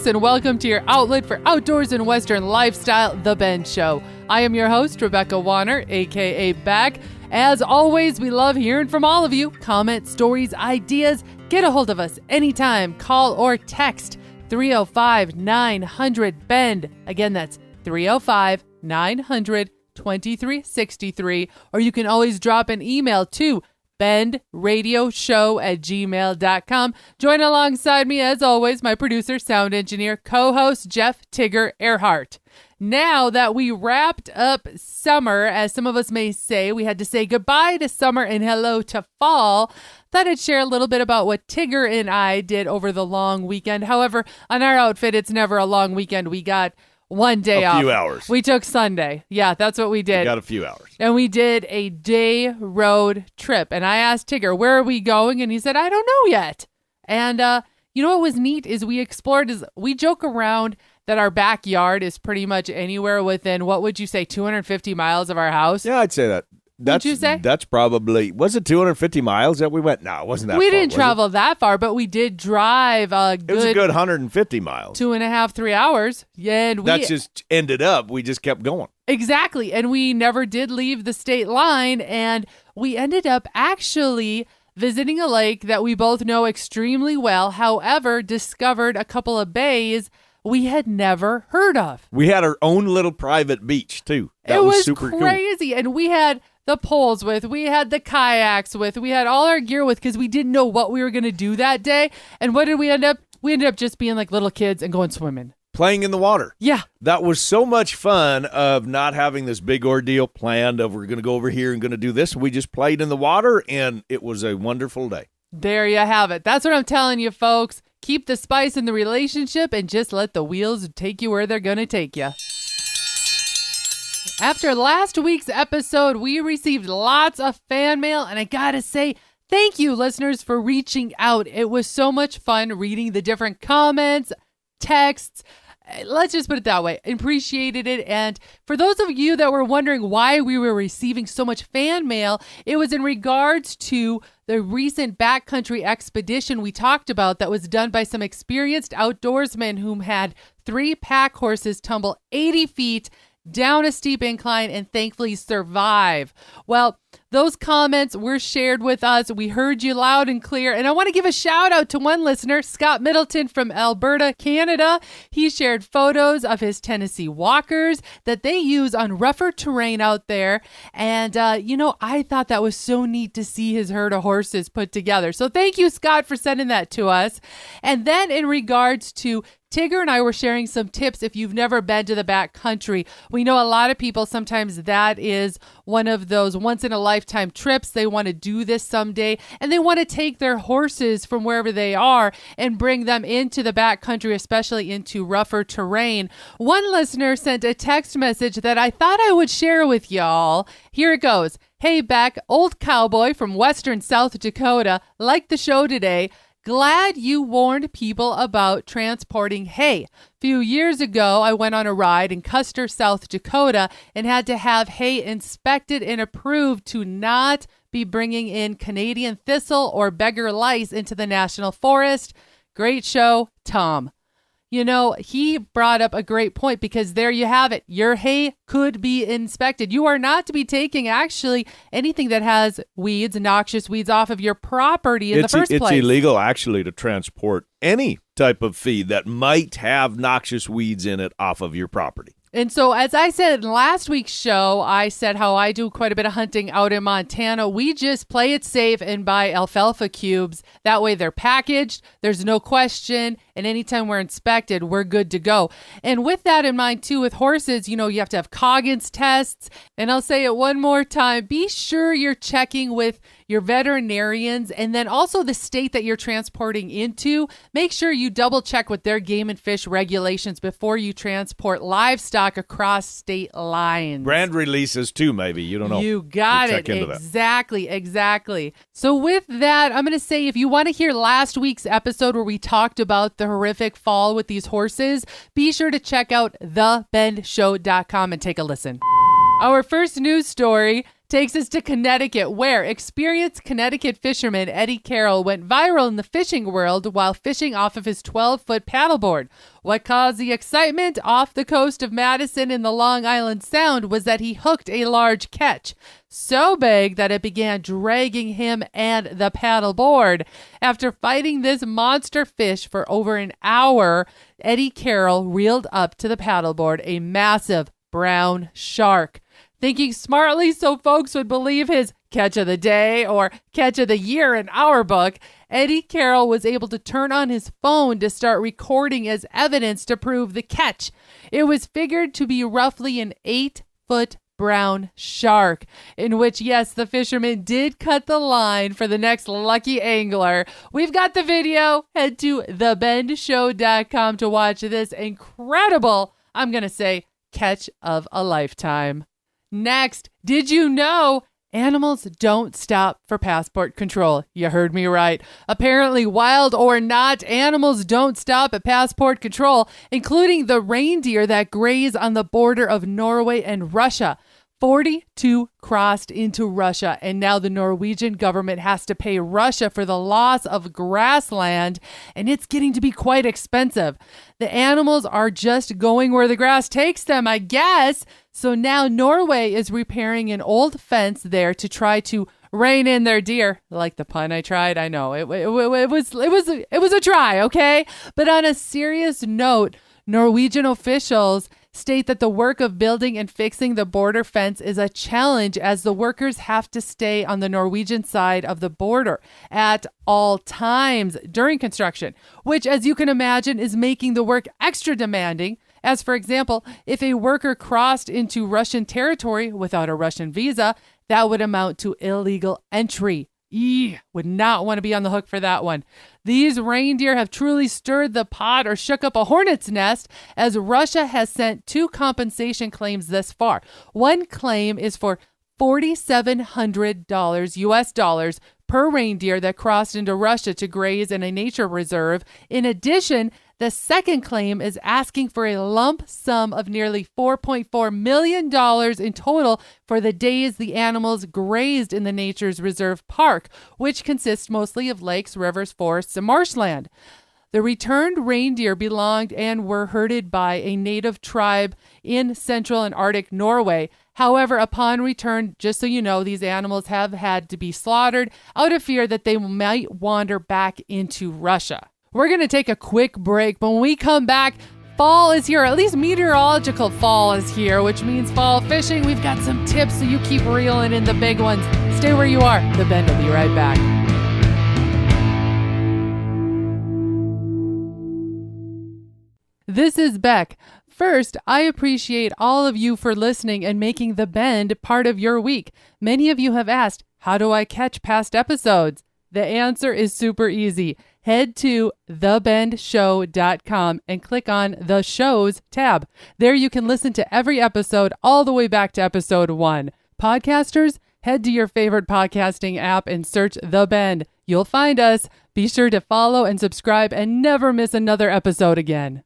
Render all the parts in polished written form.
folks, and welcome to your outlet for outdoors and Western lifestyle, The Ben Show. I am your host, Rebecca Warner, a.k.a. Beck. As always, we love hearing from all of you. Comments, stories, ideas. Get a hold of us anytime. Call or text 305-900-BEND. Again, that's 305-900-2363. Or you can always drop an email to bendradioshow@gmail.com. Join alongside me, as always, my producer, sound engineer, co-host, Jeff Tigger Earhart. Now that we wrapped up summer, as some of us may say, we had to say goodbye to summer and hello to fall. Thought I'd share a little bit about what Tigger and I did over the long weekend. However, on our outfit, it's never a long weekend. We got one day off. A few hours. We took Sunday. Yeah, that's what we did. We got a few hours. And we did a day road trip. And I asked Tigger, where are we going? And he said, I don't know yet. And you know what was neat is we explored, we joke around that our backyard is pretty much anywhere within, what would you say, 250 miles of our house? Yeah, I'd say that. Would you say? That's probably, was it 250 miles that we went? No, it wasn't that far. We didn't travel that far, but we did drive It was a good 150 miles. 2.5, 3 hours. Yeah, and that just ended up, we just kept going. Exactly. And we never did leave the state line. And we ended up actually visiting a lake that we both know extremely well. However, discovered a couple of bays we had never heard of. We had our own little private beach, too. That was super crazy. Cool. And we had the poles with, we had the kayaks with, we had all our gear with, because we didn't know what we were going to do that day. And what did we end up? We ended up just being like little kids and going swimming. Playing in the water. Yeah. That was so much fun of not having this big ordeal planned of we're going to go over here and going to do this. We just played in the water, and it was a wonderful day. There you have it. That's what I'm telling you, folks. Keep the spice in the relationship and just let the wheels take you where they're going to take you. After last week's episode, we received lots of fan mail, and I gotta say, thank you, listeners, for reaching out. It was so much fun reading the different comments, texts. Let's just put it that way. Appreciated it. And for those of you that were wondering why we were receiving so much fan mail, it was in regards to the recent backcountry expedition we talked about that was done by some experienced outdoorsmen who had 3 pack horses tumble 80 feet down a steep incline and thankfully survive. Well, those comments were shared with us. We heard you loud and clear. And I want to give a shout out to one listener, Scott Middleton from Alberta, Canada. He shared photos of his Tennessee walkers that they use on rougher terrain out there. And, I thought that was so neat to see his herd of horses put together. So thank you, Scott, for sending that to us. And then in regards to Tigger and I were sharing some tips if you've never been to the back country. We know a lot of people, sometimes that is one of those once-in-a-lifetime trips. They want to do this someday, and they want to take their horses from wherever they are and bring them into the back country, especially into rougher terrain. One listener sent a text message that I thought I would share with y'all. Here it goes. Hey, Beck, old cowboy from western South Dakota. Like the show today. Glad you warned people about transporting hay. A few years ago, I went on a ride in Custer, South Dakota, and had to have hay inspected and approved to not be bringing in Canadian thistle or beggar lice into the national forest. Great show, Tom. You know, he brought up a great point because there you have it. Your hay could be inspected. You are not to be taking actually anything that has weeds, noxious weeds off of your property in the first place. It's illegal actually to transport any type of feed that might have noxious weeds in it off of your property. And so, as I said in last week's show, I said how I do quite a bit of hunting out in Montana. We just play it safe and buy alfalfa cubes. That way they're packaged, there's no question, and anytime we're inspected, we're good to go. And with that in mind, too, with horses, you have to have Coggins tests. And I'll say it one more time, be sure you're checking with your veterinarians, and then also the state that you're transporting into. Make sure you double check with their game and fish regulations before you transport livestock across state lines. Brand releases too, maybe. You don't know. You got it. Exactly. So with that, I'm going to say if you want to hear last week's episode where we talked about the horrific fall with these horses, be sure to check out thebendshow.com and take a listen. Our first news story takes us to Connecticut, where experienced Connecticut fisherman Eddie Carroll went viral in the fishing world while fishing off of his 12-foot paddleboard. What caused the excitement off the coast of Madison in the Long Island Sound was that he hooked a large catch, so big that it began dragging him and the paddleboard. After fighting this monster fish for over an hour, Eddie Carroll reeled up to the paddleboard a massive brown shark. Thinking smartly so folks would believe his catch of the day or catch of the year in our book, Eddie Carroll was able to turn on his phone to start recording as evidence to prove the catch. It was figured to be roughly an 8-foot brown shark, in which, yes, the fisherman did cut the line for the next lucky angler. We've got the video. Head to thebendshow.com to watch this incredible, I'm going to say, catch of a lifetime. Next, did you know animals don't stop for passport control? You heard me right. Apparently, wild or not, animals don't stop at passport control, including the reindeer that graze on the border of Norway and Russia. 42 crossed into Russia, and now the Norwegian government has to pay Russia for the loss of grassland, and it's getting to be quite expensive. The animals are just going where the grass takes them, I guess. So now Norway is repairing an old fence there to try to rein in their deer. Like the pun I tried, I know it was a try, okay? But on a serious note, Norwegian officials state that the work of building and fixing the border fence is a challenge, as the workers have to stay on the Norwegian side of the border at all times during construction, which, as you can imagine, is making the work extra demanding. As for example, if a worker crossed into Russian territory without a Russian visa, that would amount to illegal entry. Would not want to be on the hook for that one. These reindeer have truly stirred the pot or shook up a hornet's nest, as Russia has sent 2 compensation claims thus far. One claim is for $4,700 US dollars per reindeer that crossed into Russia to graze in a nature reserve. In addition, the second claim is asking for a lump sum of nearly $4.4 million in total for the days the animals grazed in the Nature's Reserve Park, which consists mostly of lakes, rivers, forests, and marshland. The returned reindeer belonged and were herded by a native tribe in central and Arctic Norway. However, upon return, just so you know, these animals have had to be slaughtered out of fear that they might wander back into Russia. We're going to take a quick break, but when we come back, fall is here. At least meteorological fall is here, which means fall fishing. We've got some tips, so you keep reeling in the big ones. Stay where you are. The Bend will be right back. This is Beck. First, I appreciate all of you for listening and making The Bend part of your week. Many of you have asked, how do I catch past episodes? The answer is super easy. Head to thebendshow.com and click on the shows tab. There you can listen to every episode all the way back to episode 1. Podcasters, head to your favorite podcasting app and search The Bend. You'll find us. Be sure to follow and subscribe and never miss another episode again.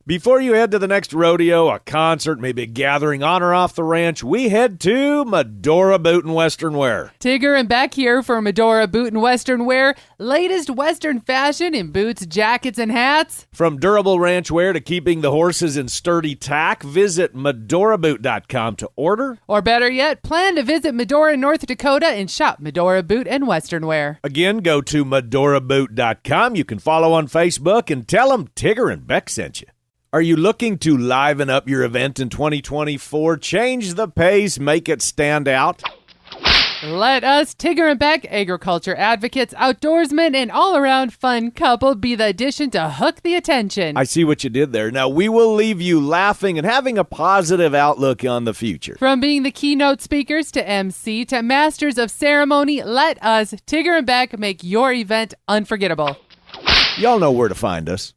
Before you head to the next rodeo, a concert, maybe a gathering on or off the ranch, we head to Medora Boot and Western Wear. Tigger and Beck here for Medora Boot and Western Wear. Latest Western fashion in boots, jackets, and hats. From durable ranch wear to keeping the horses in sturdy tack, visit medoraboot.com to order. Or better yet, plan to visit Medora, North Dakota and shop Medora Boot and Western Wear. Again, go to medoraboot.com. You can follow on Facebook and tell them Tigger and Beck sent you. Are you looking to liven up your event in 2024? Change the pace, make it stand out? Let us, Tigger and Beck, agriculture advocates, outdoorsmen, and all-around fun couple, be the addition to hook the attention. I see what you did there. Now, we will leave you laughing and having a positive outlook on the future. From being the keynote speakers to MC to masters of ceremony, let us, Tigger and Beck, make your event unforgettable. Y'all know where to find us.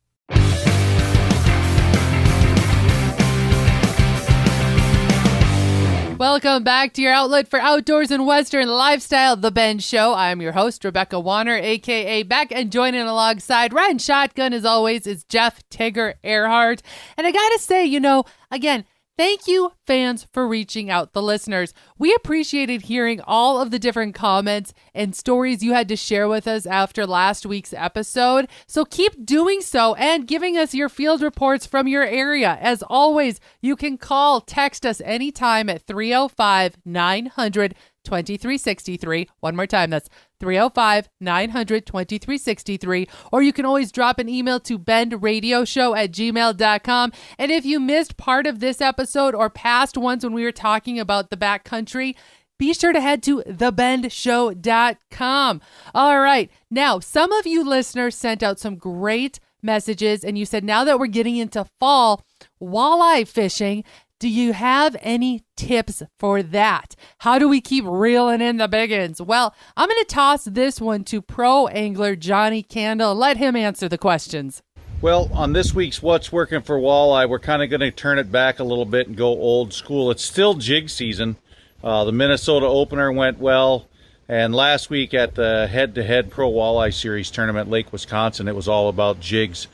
Welcome back to your outlet for outdoors and Western lifestyle, The Bend Show. I'm your host, Rebecca Warner, a.k.a. Beck, and joining alongside riding shotgun, as always, is Jeff Tigger Earhart. And I gotta say, again, Thank you, fans, for reaching out, the listeners. We appreciated hearing all of the different comments and stories you had to share with us after last week's episode. So keep doing so and giving us your field reports from your area. As always, you can call, text us anytime at 305-900-2363. One more time, that's 305-900-2363. Or you can always drop an email to bendradioshow@gmail.com. And if you missed part of this episode or past ones when we were talking about the backcountry, be sure to head to thebendshow.com. All right. Now, some of you listeners sent out some great messages, and you said, now that we're getting into fall walleye fishing, do you have any tips for that? How do we keep reeling in the biggins? Well, I'm going to toss this one to pro angler Johnny Candle. Let him answer the questions. Well, on this week's What's Working for Walleye, we're kind of going to turn it back a little bit and go old school. It's still jig season. The Minnesota opener went well. And last week at the head-to-head Pro Walleye Series tournament, Lake Wisconsin, it was all about jigs.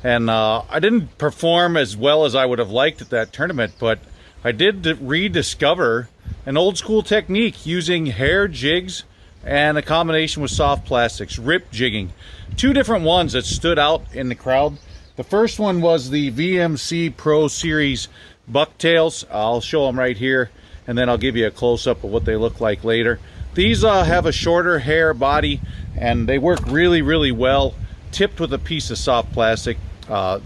And I didn't perform as well as I would have liked at that tournament, but I did rediscover an old school technique using hair jigs and a combination with soft plastics, rip jigging. Two different ones that stood out in the crowd. The first one was the VMC Pro Series bucktails. I'll show them right here, and then I'll give you a close-up of what they look like later. These have a shorter hair body, and they work really, really well, tipped with a piece of soft plastic.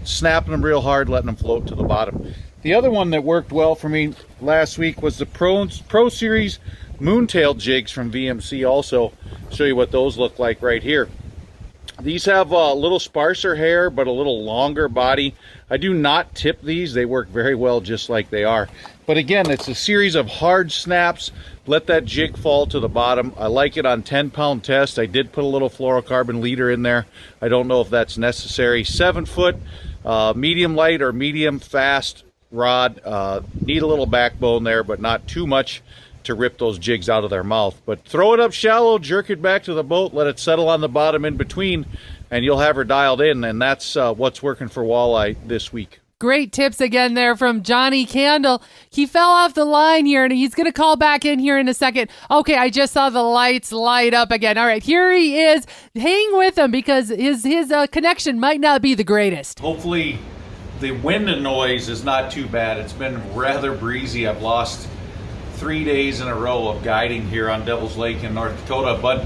Snapping them real hard, letting them float to the bottom. The other one that worked well for me last week was the Pro Series Moontail jigs from VMC. Also, show you what those look like right here. These have a little sparser hair, but a little longer body. I do not tip these. They work very well just like they are. But again, it's a series of hard snaps. Let that jig fall to the bottom. I like it on 10-pound test. I did put a little fluorocarbon leader in there. I don't know if that's necessary. 7-foot, medium light or medium fast rod. Need a little backbone there, but not too much to rip those jigs out of their mouth. But throw it up shallow, jerk it back to the boat, let it settle on the bottom in between, and you'll have her dialed in. And that's what's working for walleye this week. Great tips again there from Johnny Candle. He fell off the line here, and he's going to call back in here in a second. Okay, I just saw the lights light up again. All right, here he is. Hang with him because his connection might not be the greatest. Hopefully the wind and noise is not too bad. It's been rather breezy. I've lost 3 days in a row of guiding here on Devil's Lake in North Dakota. But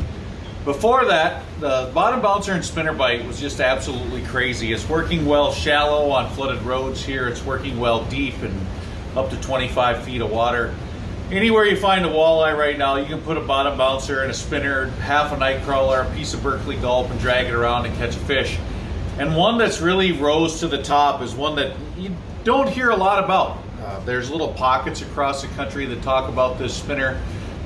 before that, the bottom bouncer and spinner bite was just absolutely crazy. It's working well shallow on flooded roads here. It's working well deep and up to 25 feet of water. Anywhere you find a walleye right now, you can put a bottom bouncer and a spinner, half a night crawler, a piece of Berkeley gulp, and drag it around and catch a fish. And one that's really rose to the top is one that you don't hear a lot about. There's little pockets across the country that talk about this spinner,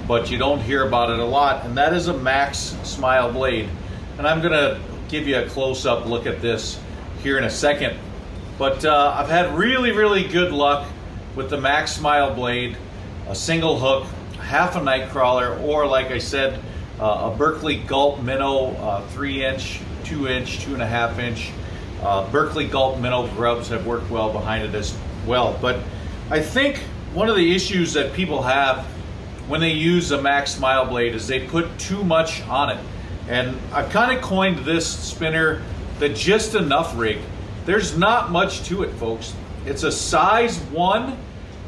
but you don't hear about it a lot, and that is a Max Smile blade. And I'm gonna give you a close-up look at this here in a second. But I've had really, really good luck with the Max Smile blade, a single hook, half a night crawler, or like I said, a Berkeley Gulp Minnow 3-inch, 2-inch, 2.5-inch. Berkeley Gulp Minnow grubs have worked well behind it as well. But I think one of the issues that people have when they use a Max Smile blade is they put too much on it. And I've kind of coined this spinner the just enough rig. There's not much to it, folks. It's a size 1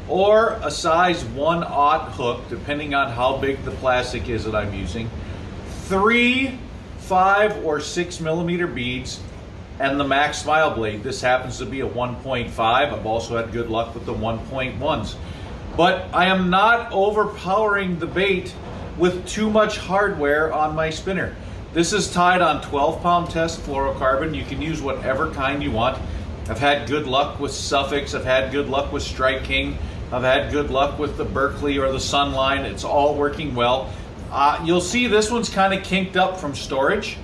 or a size 1/0 hook, depending on how big the plastic is that I'm using. 3, 5, or 6 millimeter beads, and the Max Smile blade. This happens to be a 1.5. I've also had good luck with the 1.1s. But I am not overpowering the bait with too much hardware on my spinner. This is tied on 12-pound test fluorocarbon. You can use whatever kind you want. I've had good luck with Suffolk. I've had good luck with Strike King. I've had good luck with the Berkeley or the Sunline. It's all working well. You'll see this one's kind of kinked up from storage.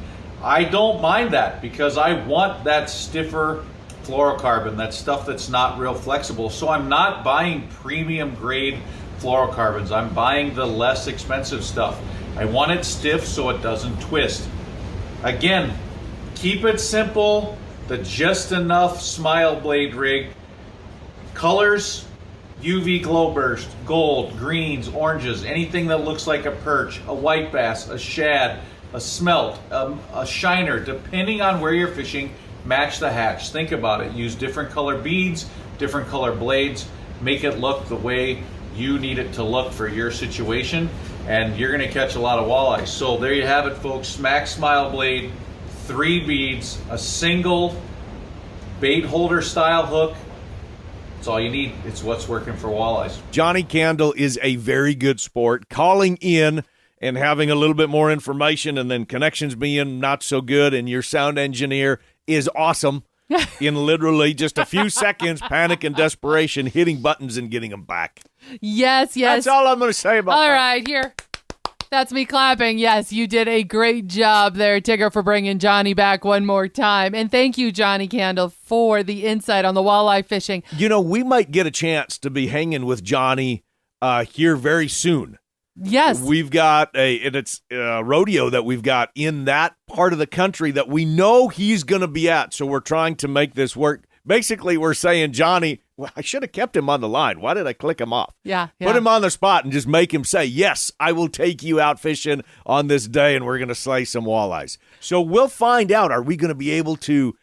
I don't mind that because I want that stiffer fluorocarbon, that stuff that's not real flexible. So I'm not buying premium grade fluorocarbons. I'm buying the less expensive stuff. I want it stiff so it doesn't twist. Again, keep it simple. The just enough Smile blade rig. Colors, UV glow burst, gold, greens, oranges, anything that looks like a perch, a white bass, a shad, a smelt, a shiner, depending on where you're fishing, match the hatch. Think about it. Use different color beads, different color blades, make it look the way you need it to look for your situation, and you're going to catch a lot of walleyes. So there you have it, folks. Smack Smile blade, 3 beads, a single bait holder style hook. That's all you need. It's what's working for walleyes. Johnny Candle is a very good sport. Calling in and having a little bit more information and then connections being not so good, and your sound engineer is awesome in literally just a few seconds, panic and desperation, hitting buttons and getting them back. Yes. That's all I'm going to say about All that. right, here. That's me clapping. Yes, you did a great job there, Tigger, for bringing Johnny back one more time. And thank you, Johnny Candle, for the insight on the walleye fishing. You know, we might get a chance to be hanging with Johnny here very soon. Yes. We've got it's a rodeo that we've got in that part of the country that we know he's going to be at. So we're trying to make this work. Basically, we're saying, Johnny, well, I should have kept him on the line. Why did I click him off? Yeah. Put him on the spot and just make him say, yes, I will take you out fishing on this day, and we're going to slay some walleyes. So we'll find out. Are we going to be able to,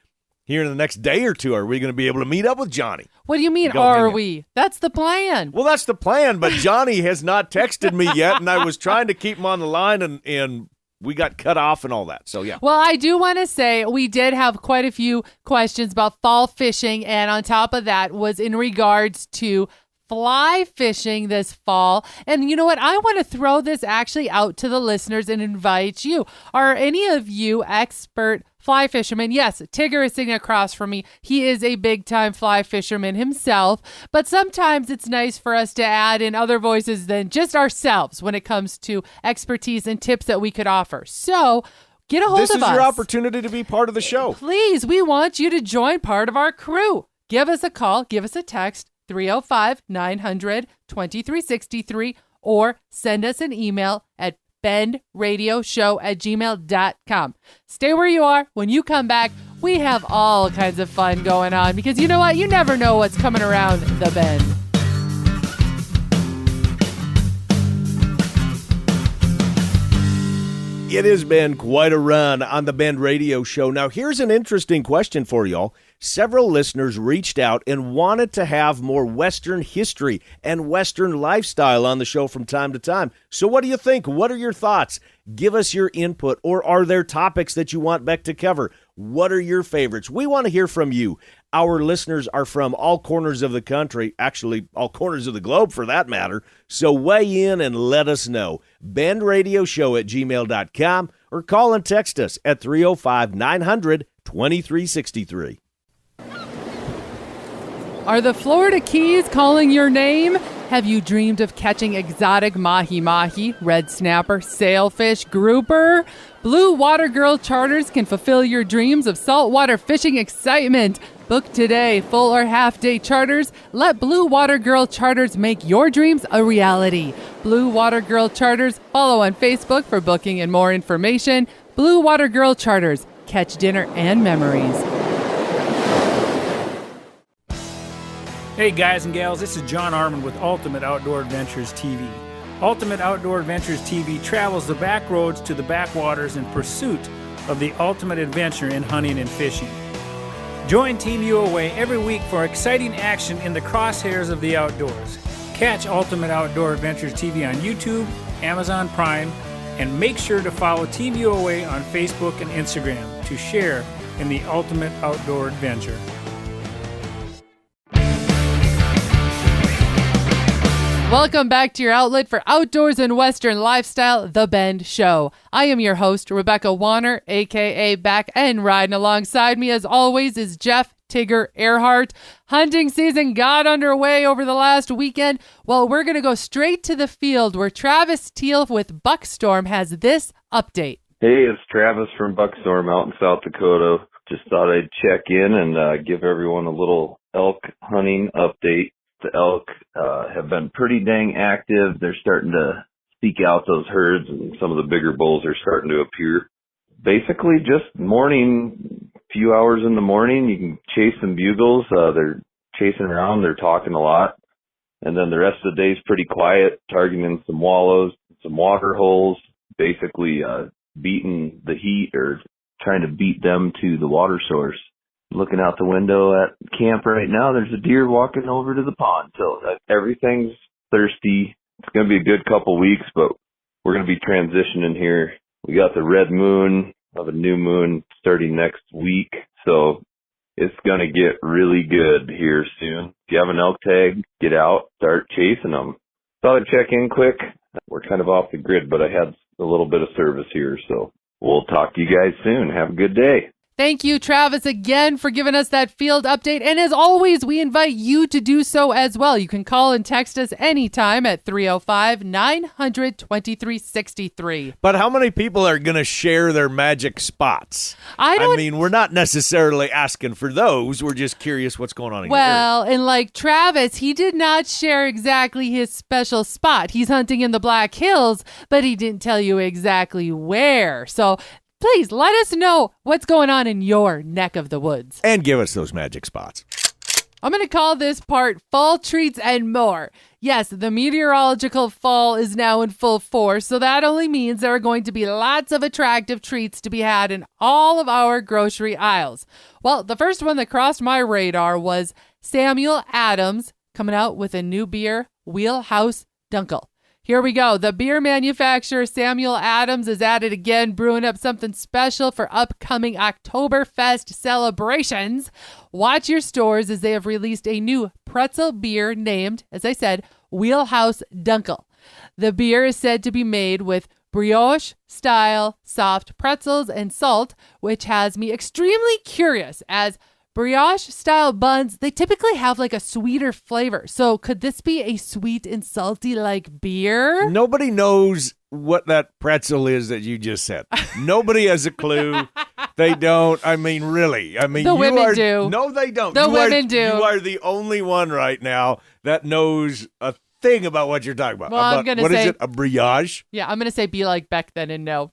here in the next day or two, are we going to be able to meet up with Johnny? What do you mean, are we? That's the plan. Well, that's the plan, but Johnny has not texted me yet, and I was trying to keep him on the line, and we got cut off and all that. So, yeah. Well, I do want to say we did have quite a few questions about fall fishing, and on top of that was in regards to fly fishing this fall. And you know what? I want to throw this actually out to the listeners and invite you. Are any of you expert fly fishermen? Yes, Tigger is sitting across from me. He is a big-time fly fisherman himself. But sometimes it's nice for us to add in other voices than just ourselves when it comes to expertise and tips that we could offer. So get a hold of us. This is your opportunity to be part of the show. Please, we want you to join part of our crew. Give us a call. Give us a text. 305-900-2363, or send us an email at bendradioshow@gmail.com. Stay where you are. When you come back, we have all kinds of fun going on, because you know what? You never know what's coming around the bend. It has been quite a run on the Bend Radio Show. Now, here's an interesting question for y'all. Several listeners reached out and wanted to have more Western history and Western lifestyle on the show from time to time. So what do you think? What are your thoughts? Give us your input. Or are there topics that you want Beck to cover? What are your favorites? We want to hear from you. Our listeners are from all corners of the country, actually all corners of the globe for that matter. So weigh in and let us know. bendradioshow@gmail.com, or call and text us at 305-900-2363. Are the Florida Keys calling your name? Have you dreamed of catching exotic mahi-mahi, red snapper, sailfish, grouper? Blue Water Girl Charters can fulfill your dreams of saltwater fishing excitement. Book today, full or half-day charters. Let Blue Water Girl Charters make your dreams a reality. Blue Water Girl Charters. Follow on Facebook for booking and more information. Blue Water Girl Charters. Catch dinner and memories. Hey guys and gals, this is John Arman with Ultimate Outdoor Adventures TV. Ultimate Outdoor Adventures TV travels the back roads to the backwaters in pursuit of the ultimate adventure in hunting and fishing. Join Team UOA every week for exciting action in the crosshairs of the outdoors. Catch Ultimate Outdoor Adventures TV on YouTube, Amazon Prime, and make sure to follow Team UOA on Facebook and Instagram to share in the ultimate outdoor adventure. Welcome back to your outlet for outdoors and Western lifestyle, The Bend Show. I am your host, Rebecca Warner, a.k.a. Beck, and riding alongside me, as always, is Jeff Tigger Earhart. Hunting season got underway over the last weekend. Well, we're going to go straight to the field where Travis Teal with Buckstorm has this update. Hey, it's Travis from Buckstorm out in South Dakota. Just thought I'd check in and give everyone a little elk hunting update. The elk have been pretty dang active. They're starting to seek out those herds, and some of the bigger bulls are starting to appear. Basically, just morning, few hours in the morning, you can chase some bugles. They're chasing around. They're talking a lot. And then the rest of the day is pretty quiet, targeting some wallows, some water holes, basically beating the heat or trying to beat them to the water source. Looking out the window at camp right now, there's a deer walking over to the pond. So everything's thirsty. It's going to be a good couple weeks, but we're going to be transitioning here. We got the red moon of a new moon starting next week. So it's going to get really good here soon. If you have an elk tag, get out, start chasing them. Thought I'd check in quick. We're kind of off the grid, but I had a little bit of service here. So we'll talk to you guys soon. Have a good day. Thank you, Travis, again for giving us that field update. And as always, we invite you to do so as well. You can call and text us anytime at 305-900-2363. But how many people are going to share their magic spots? I mean, we're not necessarily asking for those. We're just curious what's going on in your area. Well, and like Travis, he did not share exactly his special spot. He's hunting in the Black Hills, but he didn't tell you exactly where. So please let us know what's going on in your neck of the woods. And give us those magic spots. I'm going to call this part Fall Treats and More. Yes, the meteorological fall is now in full force, so that only means there are going to be lots of attractive treats to be had in all of our grocery aisles. Well, the first one that crossed my radar was Samuel Adams coming out with a new beer, Wheelhouse Dunkel. Here we go. The beer manufacturer Samuel Adams is at it again, brewing up something special for upcoming Oktoberfest celebrations. Watch your stores as they have released a new pretzel beer named, as I said, Wheelhouse Dunkel. The beer is said to be made with brioche-style soft pretzels and salt, which has me extremely curious as brioche-style buns, they typically have like a sweeter flavor. So could this be a sweet and salty like beer? Nobody knows what that pretzel is that you just said. Nobody has a clue. They don't. I mean, really. I mean, the women do. No, they don't. The women do. You are the only one right now that knows a thing about what you're talking about. Well, I'm going to say. What is it? A brioche? Yeah, I'm going to say be like Beck then and no.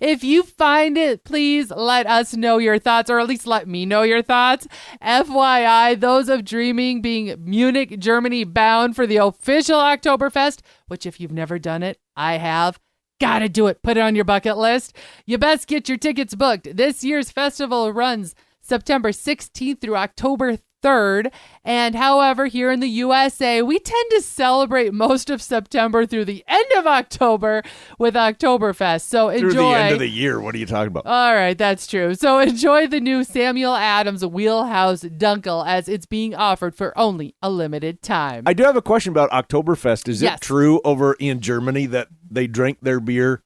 If you find it, please let us know your thoughts, or at least let me know your thoughts. FYI, those of Dreaming being Munich, Germany bound for the official Oktoberfest, which if you've never done it, I have. Gotta do it. Put it on your bucket list. You best get your tickets booked. This year's festival runs September 16th through October 3rd. And however, here in the USA, we tend to celebrate most of September through the end of October with Oktoberfest. So enjoy. Through the end of the year. What are you talking about? All right, that's true. So enjoy the new Samuel Adams Wheelhouse Dunkel as it's being offered for only a limited time. I do have a question about Oktoberfest. Is Yes. it true over in Germany that they drink their beer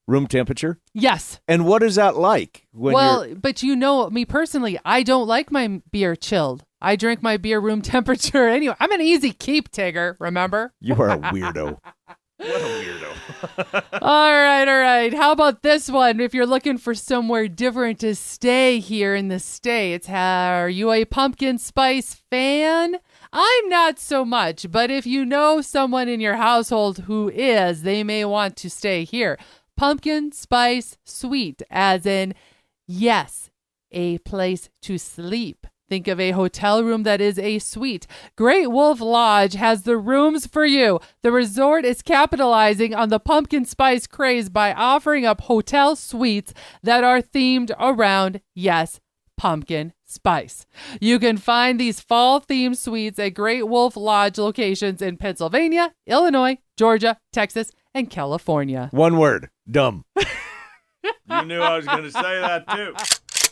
room temperature? Yes. And what is that like? But you know me personally, I don't like my beer chilled. I drink my beer room temperature anyway. I'm an easy keep, Tigger, remember? You are a weirdo. What a weirdo. All right. How about this one? If you're looking for somewhere different to stay here in the States, are you a pumpkin spice fan? I'm not so much, but if you know someone in your household who is, they may want to stay here. Pumpkin spice suite, as in, yes, a place to sleep. Think of a hotel room that is a suite. Great Wolf Lodge has the rooms for you. The resort is capitalizing on the pumpkin spice craze by offering up hotel suites that are themed around, yes, pumpkin spice. You can find these fall-themed suites at Great Wolf Lodge locations in Pennsylvania, Illinois, Georgia, Texas, and California. One word, dumb. You knew I was going to say that too.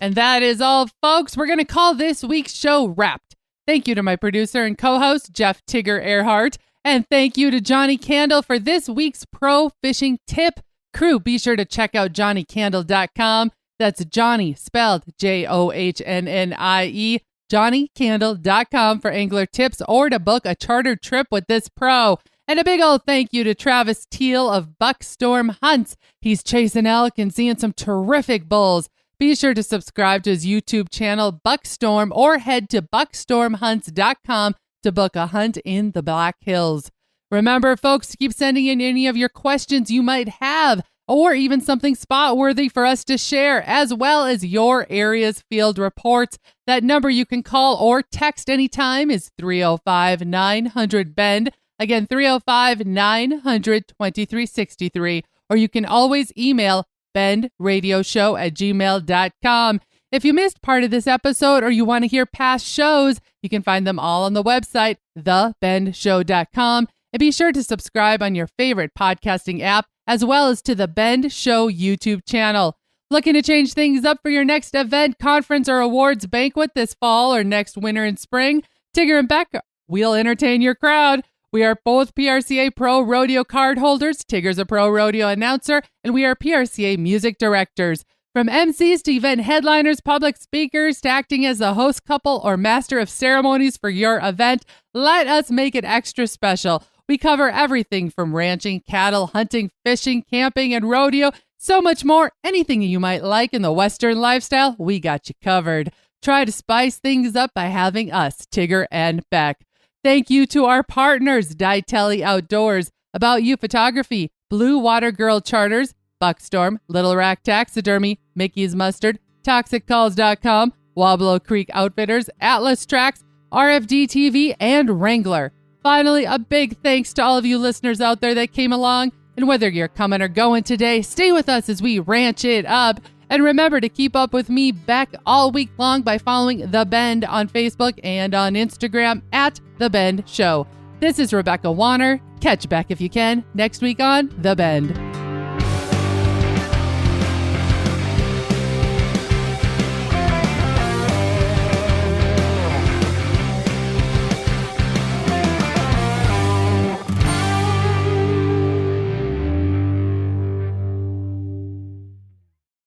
And that is all, folks. We're going to call this week's show wrapped. Thank you to my producer and co-host, Jeff Tigger Earhart. And thank you to Johnny Candle for this week's pro fishing tip. Crew, be sure to check out johnnycandle.com. That's Johnny, spelled Johnnnie, johnnycandle.com for angler tips or to book a chartered trip with this pro. And a big old thank you to Travis Teal of Buckstorm Hunts. He's chasing elk and seeing some terrific bulls. Be sure to subscribe to his YouTube channel, Buckstorm, or head to buckstormhunts.com to book a hunt in the Black Hills. Remember, folks, to keep sending in any of your questions you might have. or even something spot-worthy for us to share, as well as your area's field reports. That number you can call or text anytime is 305-900-BEND. Again, 305-900-2363. Or you can always email bendradioshow@gmail.com. If you missed part of this episode or you want to hear past shows, you can find them all on the website, thebendshow.com. And be sure to subscribe on your favorite podcasting app, as well as to the Bend Show YouTube channel. Looking to change things up for your next event, conference, or awards banquet this fall or next winter and spring? Tigger and Beck, we'll entertain your crowd. We are both PRCA Pro Rodeo card holders. Tigger's a pro rodeo announcer, and we are PRCA music directors. From MCs to event headliners, public speakers, to acting as the host couple or master of ceremonies for your event, let us make it extra special. We cover everything from ranching, cattle, hunting, fishing, camping, and rodeo, so much more. Anything you might like in the Western lifestyle, we got you covered. Try to spice things up by having us, Tigger and Beck. Thank you to our partners, Ditelli Outdoors, About You Photography, Blue Water Girl Charters, Buckstorm, Little Rack Taxidermy, Mickey's Mustard, ToxicCalls.com, Wablo Creek Outfitters, Atlas Tracks, RFD TV, and Wrangler. Finally, a big thanks to all of you listeners out there that came along. And whether you're coming or going today, stay with us as we ranch it up. And remember to keep up with me, Beck, all week long by following The Bend on Facebook and on Instagram at The Bend Show. This is Rebecca Warner. Catch Beck if you can next week on The Bend.